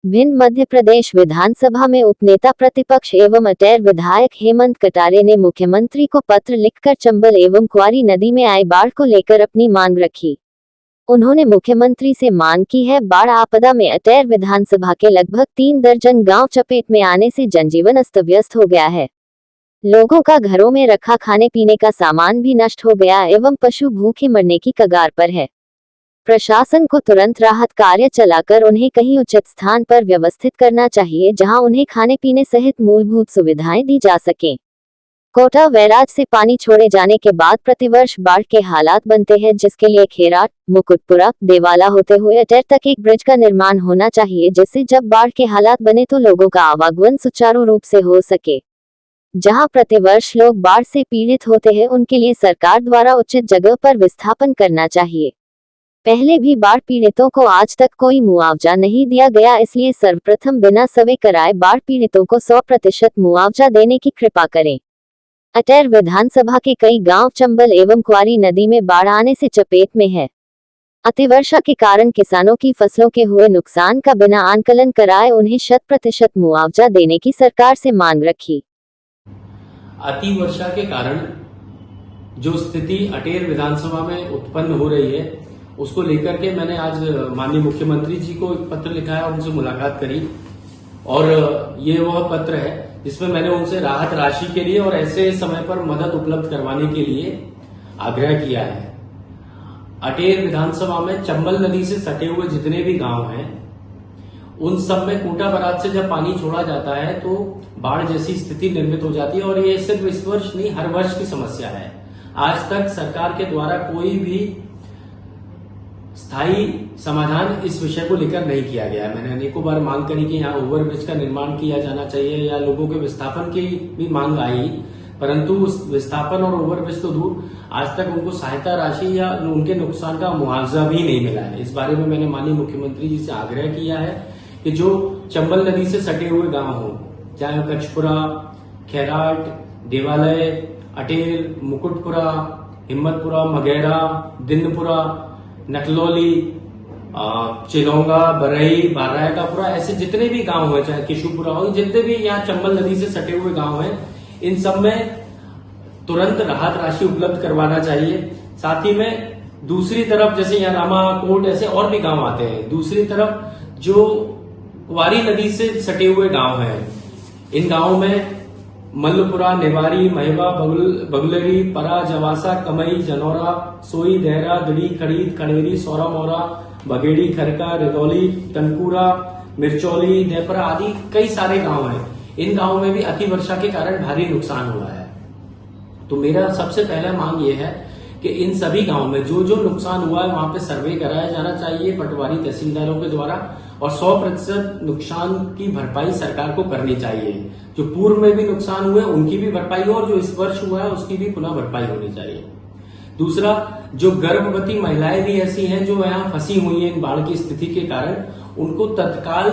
भिंड मध्य प्रदेश विधानसभा में उपनेता प्रतिपक्ष एवं अटेर विधायक हेमंत कटारे ने मुख्यमंत्री को पत्र लिखकर चंबल एवं क्वारी नदी में आई बाढ़ को लेकर अपनी मांग रखी। उन्होंने मुख्यमंत्री से मांग की है बाढ़ आपदा में अटेर विधानसभा के लगभग 3 दर्जन गांव चपेट में आने से जनजीवन अस्त व्यस्त हो गया है। लोगों का घरों में रखा खाने पीने का सामान भी नष्ट हो गया एवं पशु भूखे मरने की कगार पर है। प्रशासन को तुरंत राहत कार्य चलाकर उन्हें कहीं उचित स्थान पर व्यवस्थित करना चाहिए जहां उन्हें खाने पीने सहित मूलभूत सुविधाएं दी जा सकें। कोटा बैराज से पानी छोड़े जाने के बाद प्रतिवर्ष बाढ़ के हालात बनते हैं, जिसके लिए खेराट, मुकुटपुरा, देवाला होते हुए अटेर तक एक ब्रिज का निर्माण होना चाहिए, जिससे जब बाढ़ के हालात बने तो लोगों का आवागमन सुचारू रूप से हो सके। जहां प्रतिवर्ष लोग बाढ़ से पीड़ित होते हैं, उनके लिए सरकार द्वारा उचित जगह पर विस्थापन करना चाहिए। पहले भी बाढ़ पीड़ितों को आज तक कोई मुआवजा नहीं दिया गया, इसलिए सर्वप्रथम बिना सवे कराए बाढ़ पीड़ितों को 100% मुआवजा देने की कृपा करें। अटेर विधानसभा के कई गांव चंबल एवं क्वारी नदी में बाढ़ आने से चपेट में है। अतिवर्षा के कारण किसानों की फसलों के हुए नुकसान का बिना आंकलन कराए उन्हें 100% मुआवजा देने की सरकार से मांग रखी। अतिवर्षा के कारण जो स्थिति अटेर विधानसभा में उत्पन्न हो रही है, उसको लेकर के मैंने आज माननीय मुख्यमंत्री जी को एक पत्र लिखा है और उनसे मुलाकात करी। और ये वह पत्र है जिसमें मैंने उनसे राहत राशि के लिए और ऐसे समय पर मदद उपलब्ध करवाने के लिए आग्रह किया है। अटेर विधानसभा में चंबल नदी से सटे हुए जितने भी गांव हैं, उन सब में कोटा बैराज से जब पानी छोड़ा जाता है तो बाढ़ जैसी स्थिति निर्मित हो जाती है। और ये सिर्फ इस वर्ष नहीं, हर वर्ष की समस्या है। आज तक सरकार के द्वारा कोई भी स्थायी समाधान इस विषय को लेकर नहीं किया गया है। मैंने अनेकों बार मांग करी कि यहाँ ओवरब्रिज का निर्माण किया जाना चाहिए या लोगों के विस्थापन की भी मांग आई, परंतु उस विस्थापन और ओवरब्रिज तो दूर, आज तक उनको सहायता राशि या उनके नुकसान का मुआवजा भी नहीं मिला है। इस बारे में मैंने माननीय मुख्यमंत्री जी से आग्रह किया है कि जो चंबल नदी से सटे हुए गांव हो, चाहे कचपुरा, खेराट, देवालय, अटेर, मुकुटपुरा, हिम्मतपुरा, मगैरा, दिनपुरा, नकलौली, चिलौंगा, बरई, बारायकापुरा, ऐसे जितने भी गांव हैं, चाहे किशुपुरा हो, जितने भी यहाँ चंबल नदी से सटे हुए गांव हैं, इन सब में तुरंत राहत राशि उपलब्ध करवाना चाहिए। साथ ही में दूसरी तरफ जैसे यहाँ रामाकोट, ऐसे और भी गांव आते हैं। दूसरी तरफ जो क्वारी नदी से सटे हुए गांव हैं, इन गांवों में मल्लपुरा, नेवारी, महवा, बगलरी, परा, जवासा, कमई, जनौरा, सोई, देहरा, दड़ी, खड़ीद, कनेरी, सौरा मोरा, बगेड़ी, खरका, रिदौली, तनकुरा, मिर्चौली, देपरा आदि कई सारे गांव हैं। इन गांवों में भी अतिवर्षा के कारण भारी नुकसान हुआ है। तो मेरा सबसे पहला मांग यह है कि इन सभी गांवों में जो जो नुकसान हुआ है वहां पे सर्वे कराया जाना चाहिए पटवारी तहसीलदारों के द्वारा, और 100% नुकसान की भरपाई सरकार को करनी चाहिए। जो पूर्व में भी नुकसान हुए उनकी भी भरपाई हो और जो इस वर्ष हुआ है उसकी भी पुनः भरपाई होनी चाहिए। दूसरा, जो गर्भवती महिलाएं भी ऐसी हैं जो यहाँ फंसी हुई हैं इन बाढ़ की स्थिति के कारण, उनको तत्काल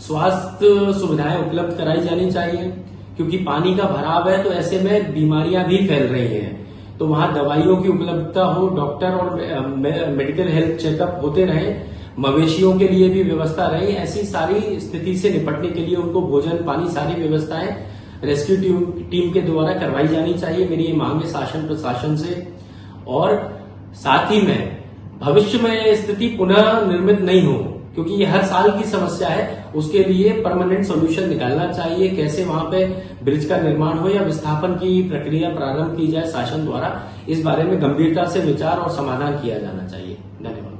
स्वास्थ्य सुविधाएं उपलब्ध कराई जानी चाहिए, क्योंकि पानी का भराव है तो ऐसे में बीमारियां भी फैल रही हैं। तो वहां दवाइयों की उपलब्धता हो, डॉक्टर और मेडिकल हेल्थ चेकअप होते रहे, मवेशियों के लिए भी व्यवस्था रही। ऐसी सारी स्थिति से निपटने के लिए उनको भोजन पानी सारी व्यवस्थाएं रेस्क्यू टीम के द्वारा करवाई जानी चाहिए। मेरी ये मांग है शासन प्रशासन से। और साथ ही में भविष्य में ये स्थिति पुनः निर्मित नहीं हो, क्योंकि ये हर साल की समस्या है, उसके लिए परमानेंट सॉल्यूशन निकालना चाहिए। कैसे वहां पे ब्रिज का निर्माण हो या विस्थापन की प्रक्रिया प्रारंभ की जाए शासन द्वारा, इस बारे में गंभीरता से विचार और समाधान किया जाना चाहिए। धन्यवाद।